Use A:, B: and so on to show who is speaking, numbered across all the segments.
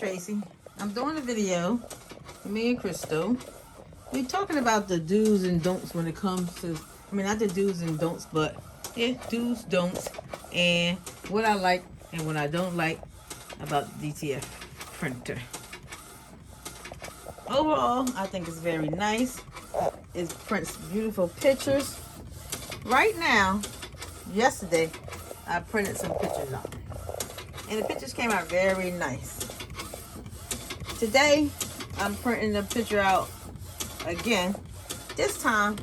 A: Tracy. I'm doing a video with me and Crystal. We're talking about the do's and don'ts when it comes to, I mean, not the do's and don'ts, but yeah, do's, don'ts, and what I like and what I don't like about the DTF printer. Overall, I think it's very nice. It prints beautiful pictures. Right now, yesterday, I printed some pictures out. And the pictures came out very nice. Today, I'm printing the picture out again. This time,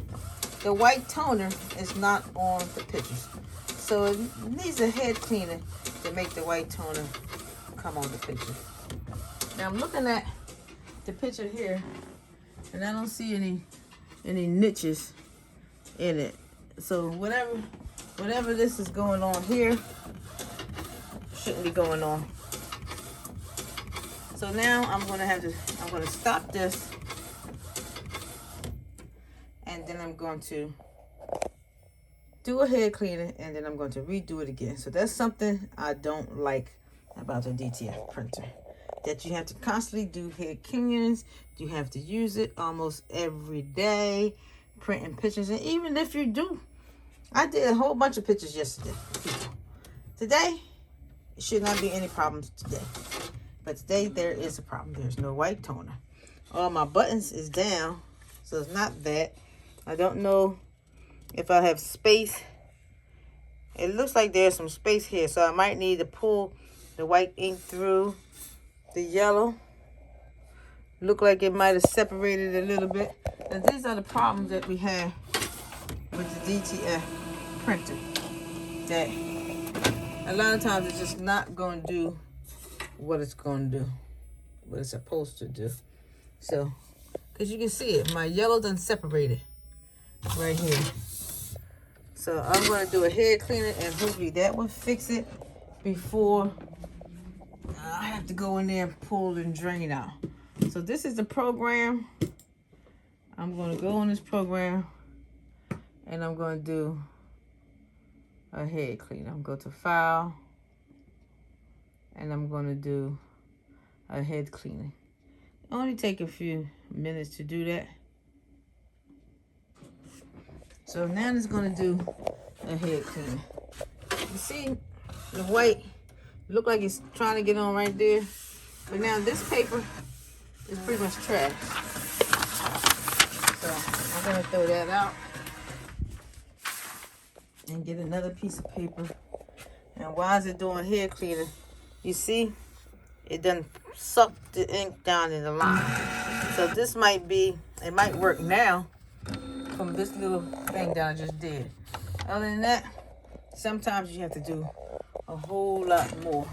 A: the white toner is not on the pictures. So it needs a head cleaner to make the white toner come on the picture. Now I'm looking at the picture here, and I don't see any niches in it. So whatever this is going on here shouldn't be going on. So now I'm gonna stop this, and then I'm going to do a head cleaner, and then I'm going to redo it again. So that's something I don't like about the DTF printer, that you have to constantly do head cleanings. You have to use it almost every day, printing pictures. And even if you do, I did a whole bunch of pictures yesterday. Today, it should not be any problems today. But today, there is a problem. There's no white toner. All my buttons is down, so it's not that. I don't know if I have space. It looks like there's some space here, so I might need to pull the white ink through the yellow. Look like it might have separated a little bit. And these are the problems that we have with the DTF printer. That a lot of times it's just not going to do what it's going to do, what it's supposed to do. So, because you can see it, my yellow done separated right here. So I'm going to do a head cleaner, and hopefully that will fix it before I have to go in there and pull and drain out. So this is the program. I'm going to go on this program, and I'm going to do a head cleaner. I'm going to go to File, and I'm going to do a head cleaning. Only take a few minutes to do that. So now it's going to do a head cleaning. You see the white look like it's trying to get on right there, but now this paper is pretty much trash. So I'm going to throw that out and get another piece of paper. And why is it doing head cleaning? You see, it done sucked the ink down in the line. So this might be, it might work now from this little thing that I just did. Other than that, sometimes you have to do a whole lot more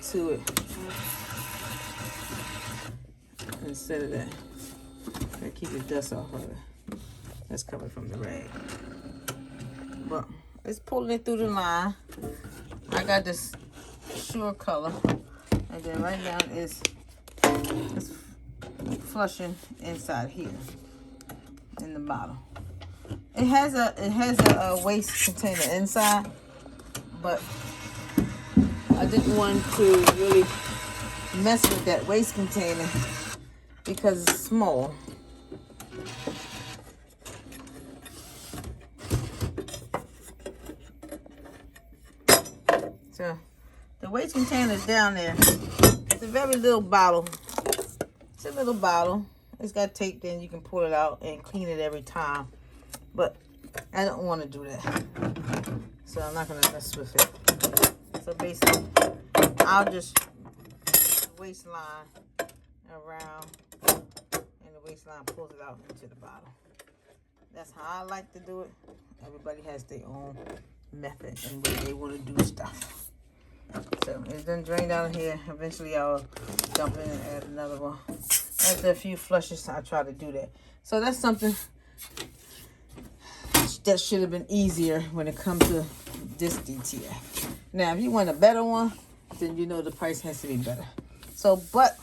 A: to it instead of that. Gotta keep the dust off of it. That's coming from the rag. But it's pulling it through the line. I got this Sure color, and then right now it's flushing inside here in the bottle. It has a waste container inside, but I didn't want to really mess with that waste container because it's small. So the waste container is down there. It's a very little bottle. It's a little bottle. It's got tape in. You can pull it out and clean it every time. But I don't want to do that. So I'm not going to mess with it. So basically, I'll just waistline around, and the waistline pulls it out into the bottle. That's how I like to do it. Everybody has their own method and way they want to do stuff. So it's done drained out here. Eventually I'll dump in and add another one. After a few flushes, I try to do that. So that's something that should have been easier when it comes to this DTF. Now, if you want a better one, then you know the price has to be better. So, but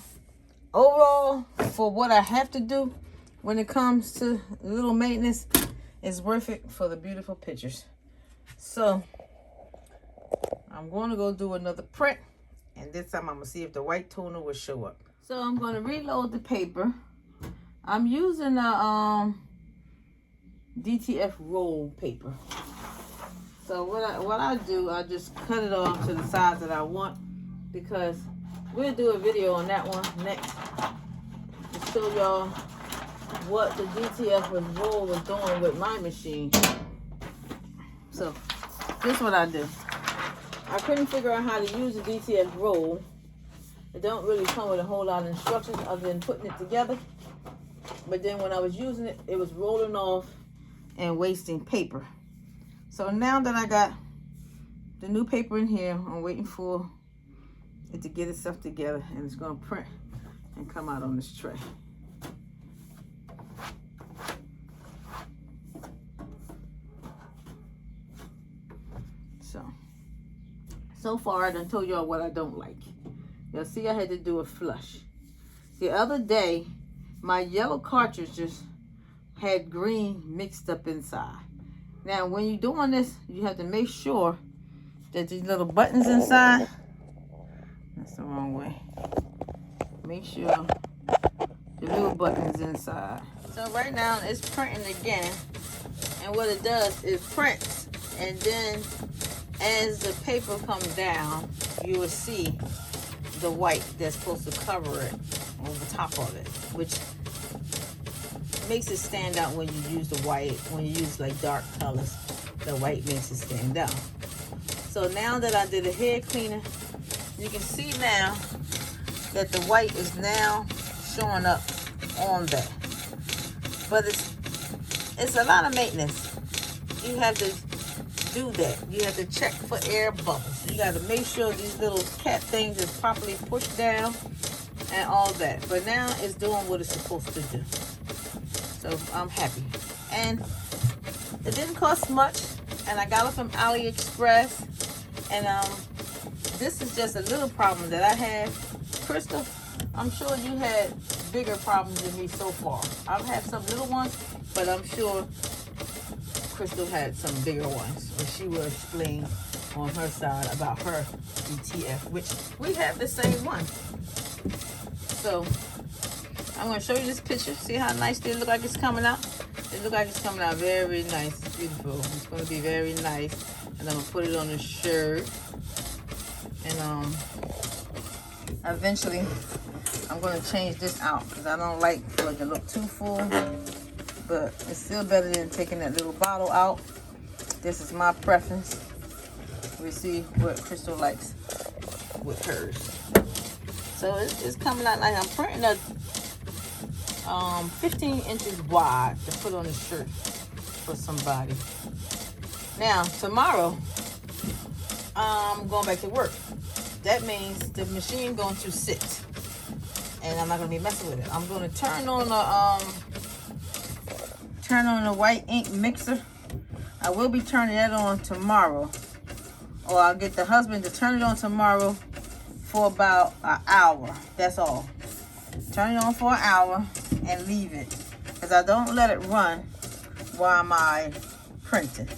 A: overall, for what I have to do when it comes to little maintenance, it's worth it for the beautiful pictures. So I'm going to go do another print, And this time I'm going to see if the white toner will show up. So I'm going to reload the paper. I'm using a DTF roll paper. So what I do, I just cut it off to the size that I want, because we'll do a video on that one next to show y'all what the DTF roll was doing with my machine. So this is what I do. I couldn't figure out how to use the DTF roll. It don't really come with a whole lot of instructions other than putting it together. But then when I was using it, it was rolling off and wasting paper. So now that I got the new paper in here, I'm waiting for it to get itself together, and it's going to print and come out on this tray. So far I done told y'all what I don't like. You'll see I had to do a flush. The other day, my yellow cartridges had green mixed up inside. Now, when you're doing this, you have to make sure that these little buttons inside, that's the wrong way. Make sure the little buttons inside. So right now it's printing again. And what it does is prints, and then as the paper comes down, you will see the white that's supposed to cover it over top of it, which makes it stand out when you use the white. When you use like dark colors, the white makes it stand out. So now that I did a head cleaner, you can see now that the white is now showing up on that. But it's a lot of maintenance. You have to do that. You have to check for air bubbles. You got to make sure these little cap things is properly pushed down and all that. But now it's doing what it's supposed to do. So I'm happy. And it didn't cost much. And I got it from AliExpress. And this is just a little problem that I had. Crystal, I'm sure you had bigger problems than me so far. I've had some little ones, but I'm sure Crystal had some bigger ones, and she will explain on her side about her DTF, which we have the same one. So I'm going to show you this picture. See how nice they look like it's coming out? It looks like it's coming out very nice. It's beautiful. It's going to be very nice. And I'm going to put it on the shirt. And eventually I'm going to change this out because I don't like for it to look too full. But it's still better than taking that little bottle out. This is my preference. We'll see what Crystal likes with hers. So it's coming out nice. I'm printing a 15 inches wide to put on a shirt for somebody. Now, tomorrow, I'm going back to work. That means the machine going to sit. And I'm not going to be messing with it. I'm going to turn on the white ink mixer. I will be turning that on tomorrow. Or I'll get the husband to turn it on tomorrow for about an hour. That's all. Turn it on for an hour and leave it. Because I don't let it run while I print it.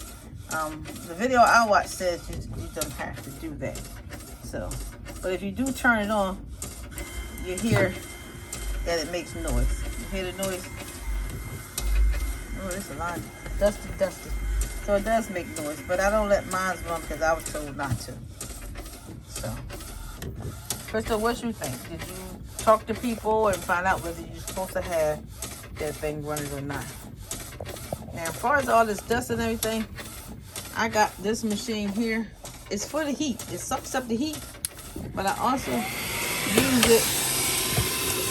A: The video I watched says you don't have to do that. So, but if you do turn it on, you hear that it makes noise. You hear the noise? Oh, it's a lot dusty. So it does make noise, but I don't let mine run because I was told not to. So, Crystal, what you think? Did you talk to people and find out whether you're supposed to have that thing running or not? Now, as far as all this dust and everything, I got this machine here. It's for the heat. It sucks up the heat, but I also use it to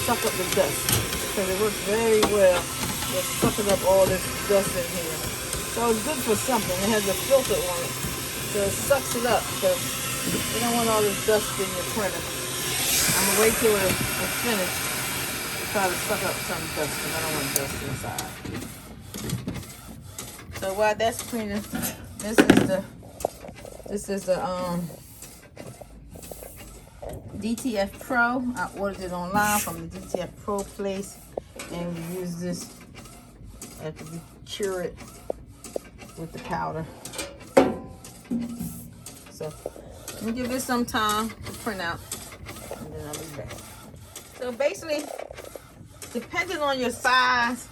A: suck up the dust because it works very well. It's sucking up all this dust in here. So it's good for something. It has a filter on it. So it sucks it up because you don't want all this dust in your printer. I'm going to wait till it's finished to try to suck up some dust because I don't want dust inside. So while that's cleaning, this is the DTF Pro. I ordered it online from the DTF Pro place, and we use this after we cure it with the powder. So let me give it some time to print out. So basically, depending on your size,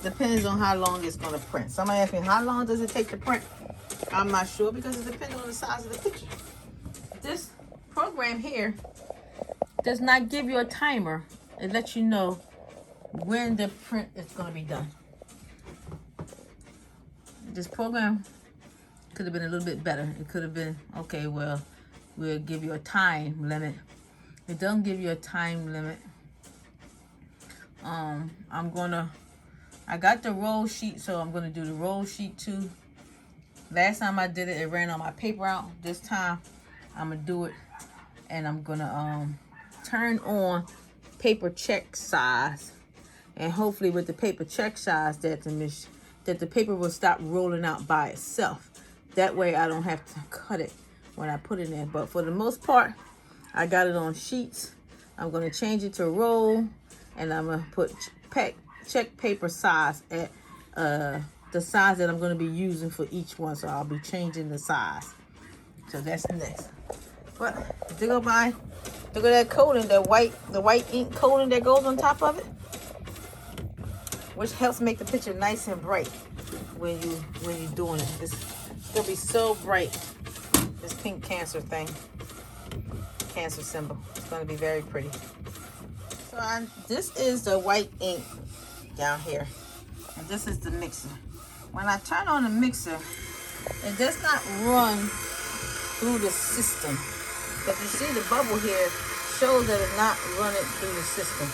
A: depends on how long it's going to print. Somebody asked me, how long does it take to print? I'm not sure because it depends on the size of the picture. This program here does not give you a timer. It lets you know when the print is going to be done. This program could have been a little bit better. It could have been, okay, well, we'll give you a time limit. It doesn't give you a time limit. I got the roll sheet, so I'm gonna do the roll sheet too. Last time I did it, it ran on my paper out. This time, I'm gonna do it, and I'm gonna turn on paper check size, and hopefully with the paper check size that the paper will stop rolling out by itself. That way I don't have to cut it when I put it in. But for the most part, I got it on sheets. I'm gonna change it to roll, and I'm gonna put check paper size at the size that I'm gonna be using for each one. So I'll be changing the size. So that's next. But look at that coating, the white ink coating that goes on top of it, which helps make the picture nice and bright when you're doing it. It's gonna be so bright. This pink cancer thing, cancer symbol. It's gonna be very pretty. So this is the white ink down here, and this is the mixer. When I turn on the mixer, it does not run through the system. But you see the bubble here shows that it's not running through the system.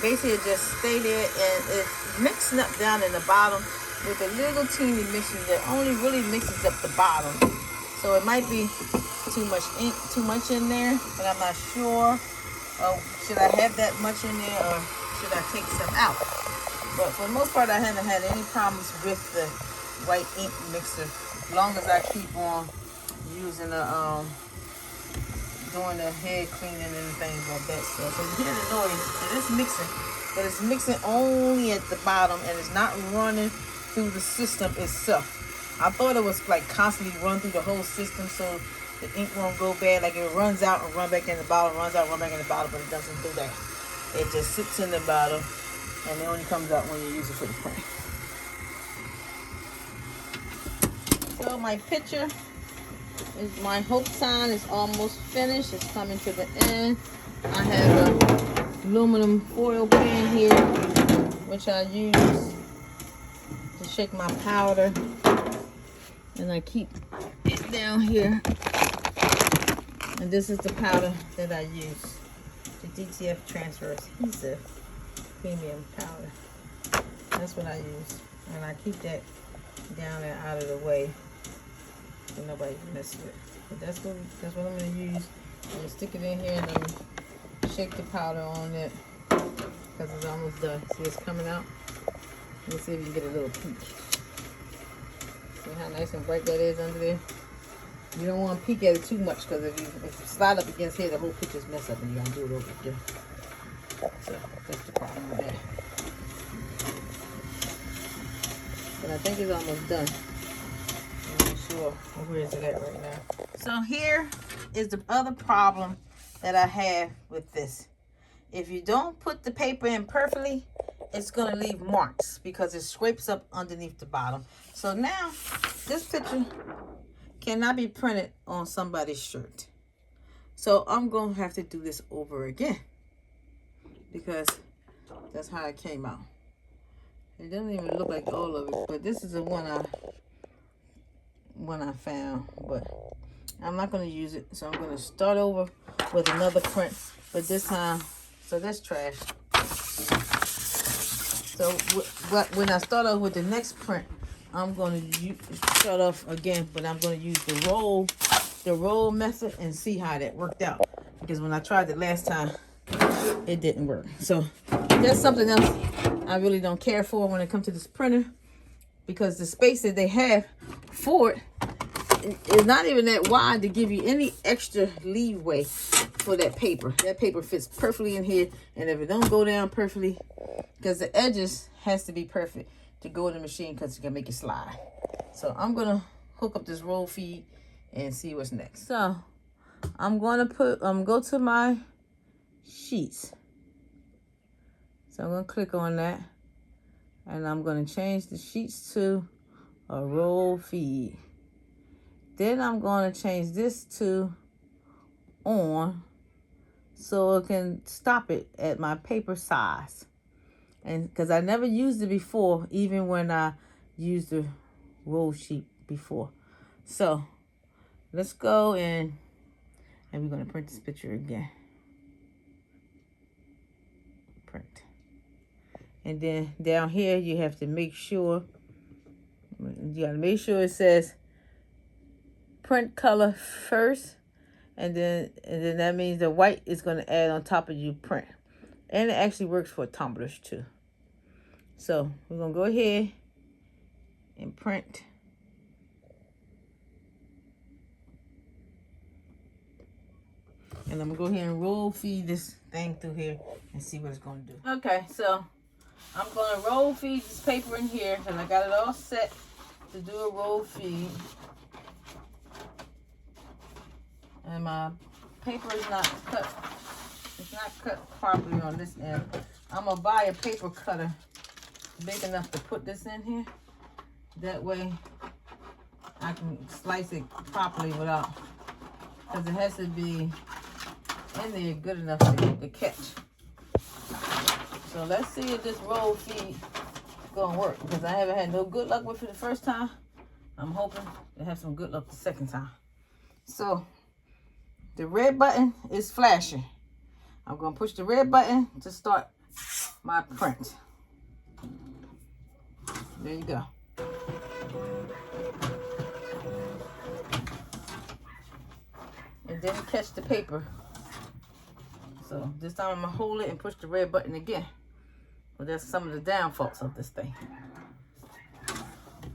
A: Basically, it just stay there, and it's mixing up down in the bottom with a little teeny mixture that only really mixes up the bottom. So it might be too much ink, too much in there, but I'm not sure. Should I have that much in there, or should I take some out? But for the most part, I haven't had any problems with the white ink mixer, as long as I keep on using the doing the head cleaning and things like that. So you hear the noise, it is mixing, but it's mixing only at the bottom, and it's not running through the system itself. I thought it was like constantly run through the whole system, so the ink won't go bad. Like it runs out and run back in the bottle, runs out, run back in the bottle, but it doesn't do that. It just sits in the bottle, and it only comes out when you use it for the print. So my picture is, my hope sign is almost finished. It's coming to the end. I have a aluminum foil pan here, which I use to shake my powder, and I keep it down here. And this is the powder that I use, the DTF transfer adhesive premium powder. That's what I use, and I keep that down and out of the way so nobody can mess with it. But that's what I'm going to use. I'm going to stick it in here, and I'm going to shake the powder on it because it's almost done. See, it's coming out. Let's see if you can get a little peek. See how nice and bright that is under there? You don't want to peek at it too much, because if you slide up against here, the whole picture's messed up, and you got to do it over again. So that's the problem with that. But I think it's almost done. I'm not sure where is it at right now. So here is the other problem that I have with this. If you don't put the paper in perfectly, it's going to leave marks because it scrapes up underneath the bottom. So now this picture cannot be printed on somebody's shirt. So I'm going to have to do this over again because that's how it came out. It doesn't even look like all of it, but this is the one I found, but I'm not going to use it. So I'm going to start over with another print, but this time, so that's trash. So when I start off with the next print, I'm going to start off again, but I'm going to use the roll method and see how that worked out. Because when I tried it last time, it didn't work. So that's something else I really don't care for when it comes to this printer, because the space that they have for it is not even that wide to give you any extra leeway for that paper. That paper fits perfectly in here, and if it don't go down perfectly, because the edges has to be perfect to go in the machine, because it's gonna make it slide. So I'm gonna hook up this roll feed and see what's next. So I'm gonna go to my sheets, So I'm going to click on that. And I'm going to change the sheets to a roll feed. Then I'm going to change this to on so it can stop it at my paper size. And because I never used it before, even when I used the roll sheet before. So let's go and we're going to print this picture again. Print. And then down here you have to make sure, you got to make sure it says print color first, and then that means the white is going to add on top of your print. And it actually works for tumblers too. So we're going to go ahead and print. And I'm going to go ahead and roll feed this thing through here and see what it's going to do. Okay, so I'm going to roll feed this paper in here, and I got it all set to do a roll feed. And my paper is not cut. It's not cut properly on this end. I'm going to buy a paper cutter big enough to put this in here. That way I can slice it properly without, because it has to be in there good enough to catch. So let's see if this roll feed is gonna work, because I haven't had no good luck with it the first time. I'm hoping to have some good luck the second time. So the red button is flashing. I'm gonna push the red button to start my print. There you go. It didn't catch the paper. So this time I'm gonna hold it and push the red button again. Well, that's some of the downfalls of this thing.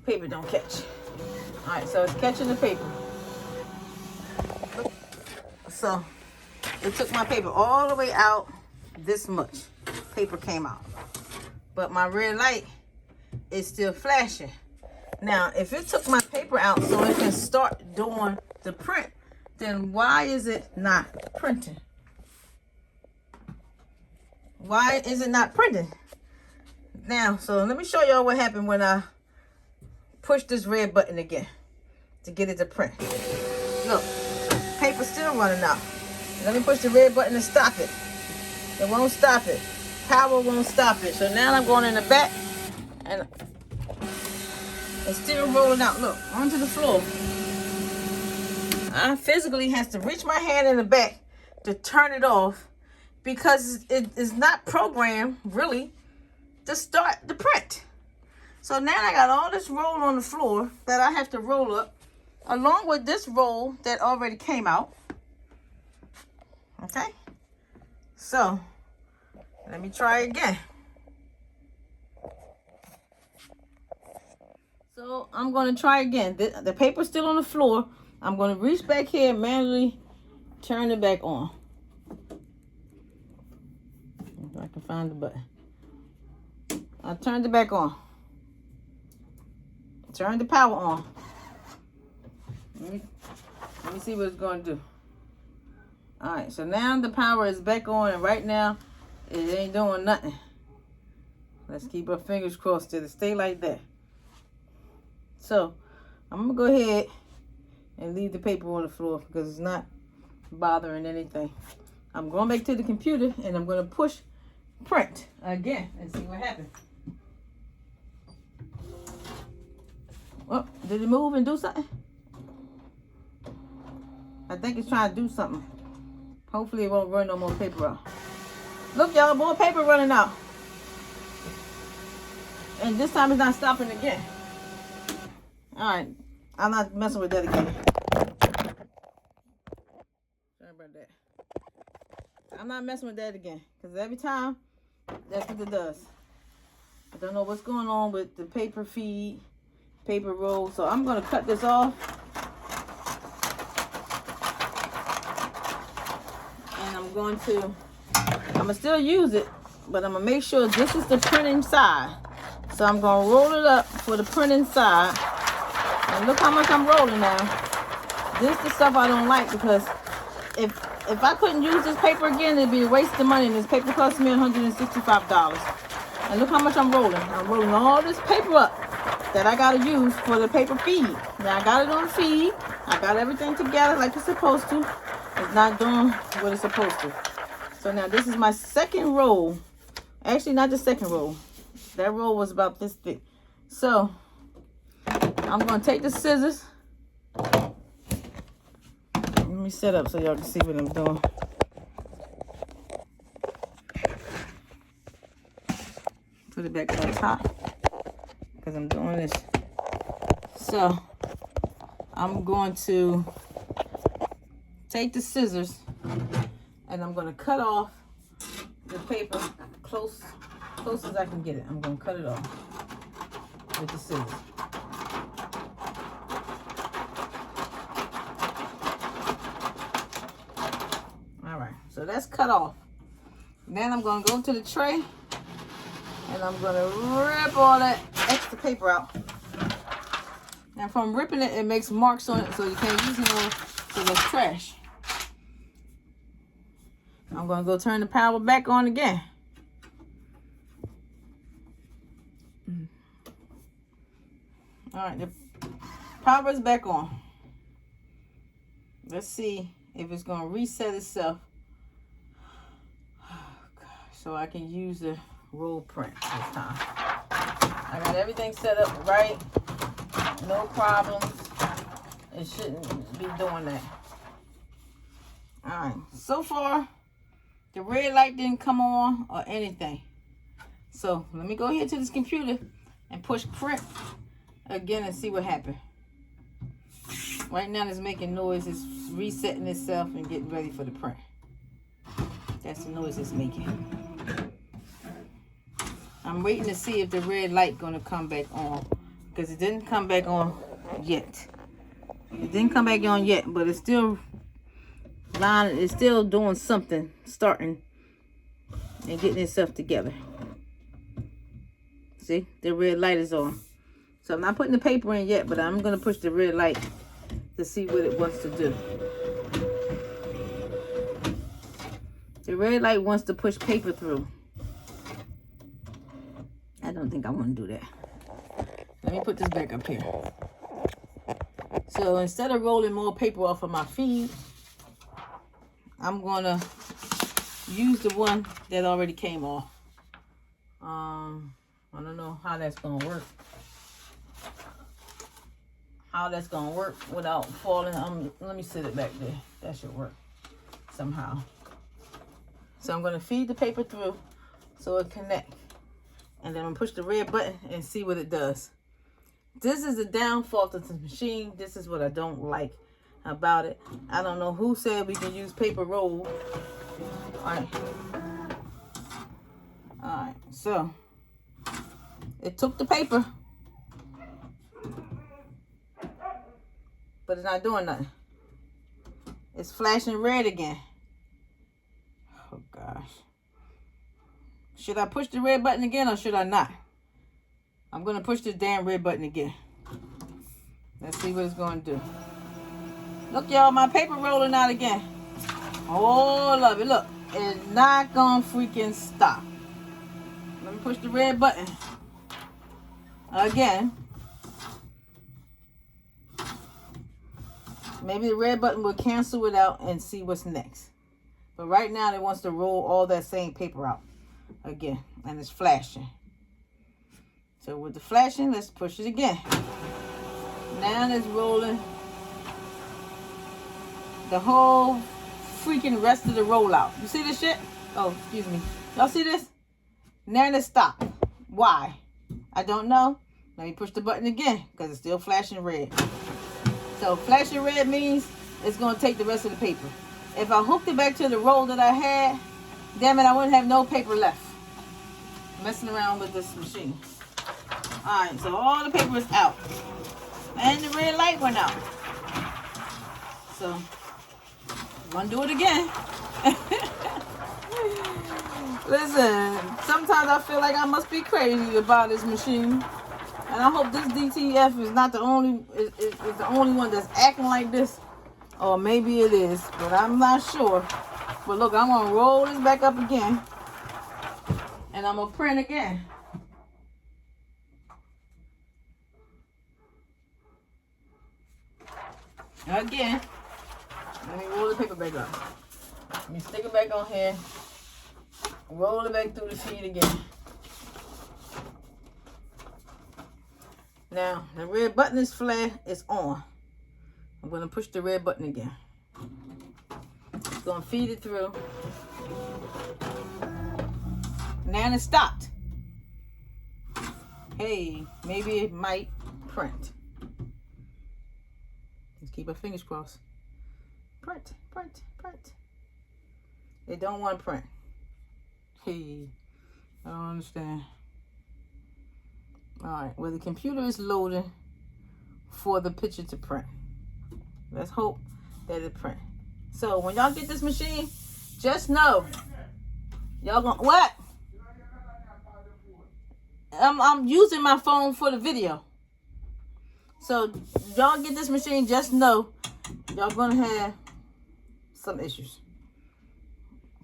A: Paper don't catch. All right, so it's catching the paper. So it took my paper all the way out this much. Paper came out. But my red light is still flashing. Now, if it took my paper out so it can start doing the print, then why is it not printing? Why is it not printing? Now, so let me show y'all what happened when I push this red button again to get it to print. Look, paper's still running out. Let me push the red button to stop it. It won't stop it. Power won't stop it. So now I'm going in the back and it's still rolling out. Look, onto the floor. I physically has to reach my hand in the back to turn it off, because it is not programmed really to start the print. So now I got all this roll on the floor that I have to roll up, along with this roll that already came out. Okay, so let me try again. So I'm going to try again. The paper's still on the floor. I'm going to reach back here and manually turn it back on. If I can find the button. I turned it back on. Turn the power on. Let me see what it's going to do. All right, so now the power is back on, and right now it ain't doing nothing. Let's keep our fingers crossed till it stay like that. So I'm gonna go ahead and leave the paper on the floor because it's not bothering anything. I'm going back to the computer and I'm gonna push print again and see what happens. Oh, did it move and do something? I think it's trying to do something. Hopefully it won't run no more paper out. Look, y'all, more paper running out. And this time it's not stopping again. All right, I'm not messing with that again. Sorry about that. I'm not messing with that again, because every time, that's what it does. I don't know what's going on with the paper feed, paper roll, so I'm going to cut this off. And I'm going to still use it, but I'm going to make sure this is the printing side. So I'm going to roll it up for the printing side. And look how much I'm rolling now. This is the stuff I don't like, because if if I couldn't use this paper again, it'd be a waste of money. And this paper cost me $165. And look how much I'm rolling. I'm rolling all this paper up that I gotta use for the paper feed. Now I got it on feed. I got everything together like it's supposed to. It's not doing what it's supposed to. So now this is my second roll. Actually, not the second roll. That roll was about this thick. So I'm gonna take the scissors. Let me set up so y'all can see what I'm doing. Put it back on top because I'm doing this. So I'm going to take the scissors and I'm going to cut off the paper close as I can get it. I'm going to cut it off with the scissors. Alright, so that's cut off. Then I'm going to go to the tray and I'm going to rip all that extra paper out. And from ripping it, it makes marks on it so you can't use it anymore because it's trash. I'm going to go turn the power back on again. Alright, the power is back on. Let's see if it's going to reset itself. Oh, gosh, so I can use the roll print this time. I got everything set up right. No problems. It shouldn't be doing that. Alright, so far the red light didn't come on or anything. So let me go here to this computer and push print again and see what happened. Right now it's making noise. It's resetting itself and getting ready for the print. That's the noise it's making. I'm waiting to see if the red light gonna come back on because it didn't come back on yet. It didn't come back on yet, but it's still doing something, starting and getting itself together. See, the red light is on. So I'm not putting the paper in yet, but I'm gonna push the red light to see what it wants to do. The red light wants to push paper through. I don't think I want to do that. Let me put this back up here. So instead of rolling more paper off of my feed, I'm going to use the one that already came off. I don't know how that's going to work. How that's going to work without falling. Let me sit it back there. That should work somehow. So I'm going to feed the paper through so it connects. And then I'm going to push the red button and see what it does. This is the downfall of the machine. This is what I don't like about it. I don't know who said we can use paper roll. Alright, so it took the paper, but it's not doing nothing. It's flashing red again. Oh gosh. Should I push the red button again or should I not? I'm going to push this damn red button again. Let's see what it's going to do. Look, y'all, my paper rolling out again. All of it. Look, it's not going to freaking stop. Let me push the red button again. Maybe the red button will cancel it out and see what's next. But right now, it wants to roll all that same paper out again. And it's flashing. So with the flashing, let's push it again. Now it's rolling the whole freaking rest of the rollout. You see this shit? Oh, excuse me. Y'all see this? Now it's stopped. Why? I don't know. Let me push the button again because it's still flashing red. So flashing red means it's going to take the rest of the paper. If I hooked it back to the roll that I had, damn it, I wouldn't have no paper left. Messing around with this machine. Alright, so all the paper is out. And the red light went out. So, I'm going to do it again. Listen, sometimes I feel like I must be crazy about this machine. And I hope this DTF is not the only, is the only one that's acting like this. Or maybe it is, but I'm not sure. But look, I'm gonna roll this back up again. And I'm gonna print again. Again. Let me roll the paper back up. Let me stick it back on here. Roll it back through the sheet again. Now, the red button is flat. It's on. I'm going to push the red button again. It's going to feed it through. Now it stopped. Hey, maybe it might print. Let's keep our fingers crossed. Print, print, print. It don't want to print. Hey, I don't understand. All right, well, the computer is loading for the picture to print. Let's hope that it print. So when y'all get this machine, just know y'all gonna what? I'm using my phone for the video. So y'all get this machine, just know y'all gonna have some issues.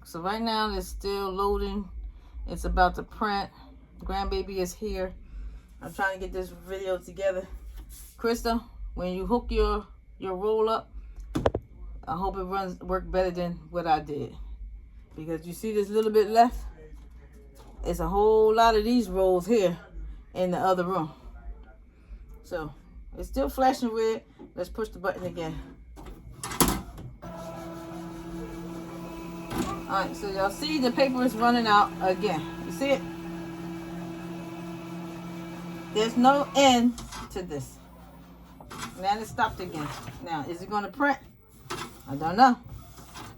A: So right now it's still loading. It's about to print. Grandbaby is here. I'm trying to get this video together. Krista, when you hook your roll up, I hope it work better than what I did. Because you see this little bit left? It's a whole lot of these rolls here in the other room. So it's still flashing red. Let's push the button again. Alright, so y'all see the paper is running out again. You see it? There's no end to this. Now it stopped again. Now, is it going to print? I don't know.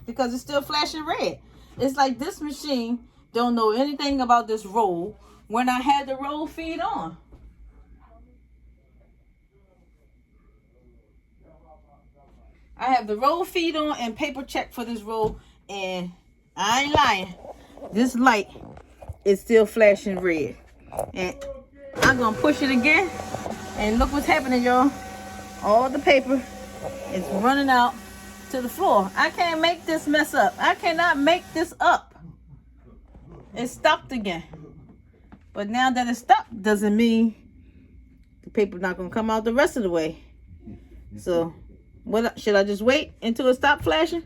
A: Because it's still flashing red. It's like this machine don't know anything about this roll when I had the roll feed on. I have the roll feed on and paper check for this roll, and I ain't lying. This light is still flashing red. And I'm going to push it again. And look what's happening, y'all. All the paper is running out to the floor. I can't make this mess up. I cannot make this up. It stopped again. But now that it stopped doesn't mean the paper's not going to come out the rest of the way. So, what should I just wait until it stops flashing?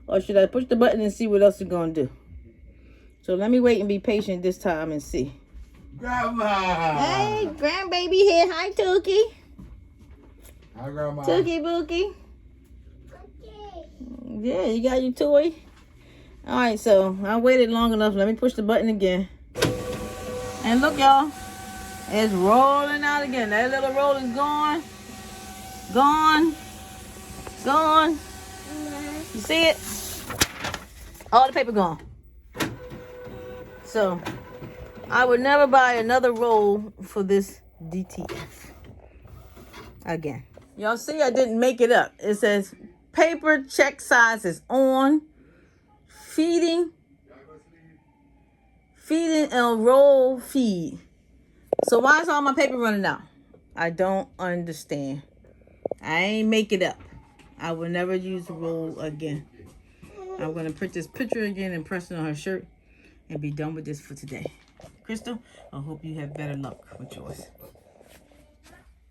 A: Or should I push the button and see what else it's going to do? So let me wait and be patient this time and see.
B: Grandma!
A: Hey, grandbaby here. Hi, Tookie.
B: Hi, Grandma.
A: Tookie Bookie. Yeah, you got your toy? Alright, so I waited long enough. Let me push the button again. And look, y'all. It's rolling out again. That little roll is gone. Gone. Gone. You see it? All the paper gone. So, I would never buy another roll for this DTF. Again. Y'all see I didn't make it up. It says paper check size is on. Feeding and roll feed. So why is all my paper running out? I don't understand. I ain't make it up. I will never use the roll again. I'm going to print this picture again and press it on her shirt and be done with this for today. Crystal, I hope you have better luck with yours.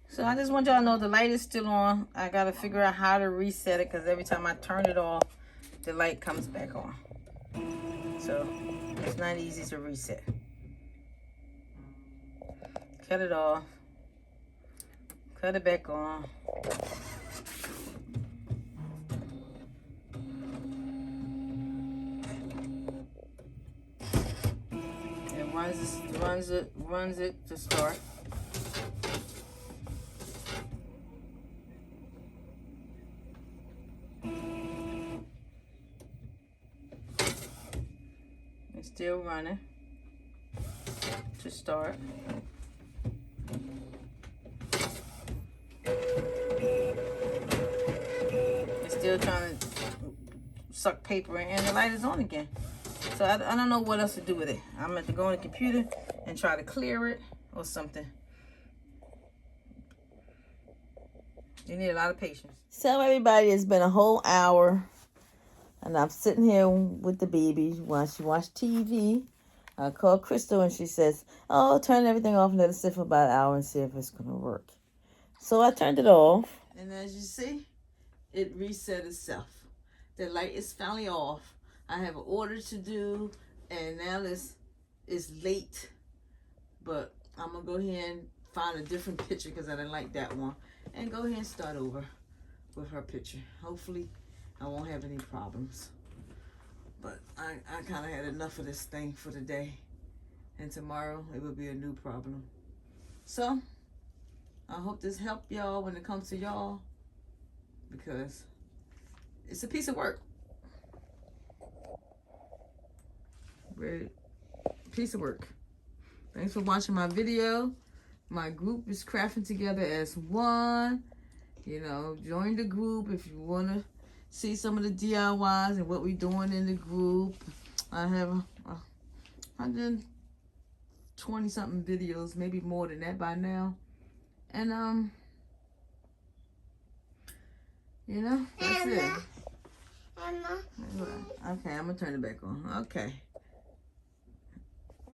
A: So I just want y'all to know the light is still on. I got to figure out how to reset it because every time I turn it off, the light comes back on. So it's not easy to reset. Cut it off. Cut it back on. It runs it to start. It's still running to start. It's still trying to suck paper in, and the light is on again. So I don't know what else to do with it. I'm going to have to go on the computer and try to clear it or something. You need a lot of patience. So everybody, it's been a whole hour, and I'm sitting here with the baby while she watched TV. I called Crystal, and she says, "Oh, turn everything off and let it sit for about an hour and see if it's gonna work." So I turned it off, and as you see, it reset itself. The light is finally off. I have an order to do, and now it's late, but I'm gonna go ahead and find a different picture because I didn't like that one, and go ahead and start over with her picture. Hopefully I won't have any problems, but I kind of had enough of this thing for today, and tomorrow it will be a new problem. So I hope this helped y'all when it comes to y'all, because it's a piece of work. Great piece of work. Thanks for watching my video. My group is crafting together as one. You know, join the group if you want to see some of the DIYs and what we're doing in the group. I have 120 something videos, maybe more than that by now. And you know, that's it. Okay, I'm gonna turn it back on. Okay.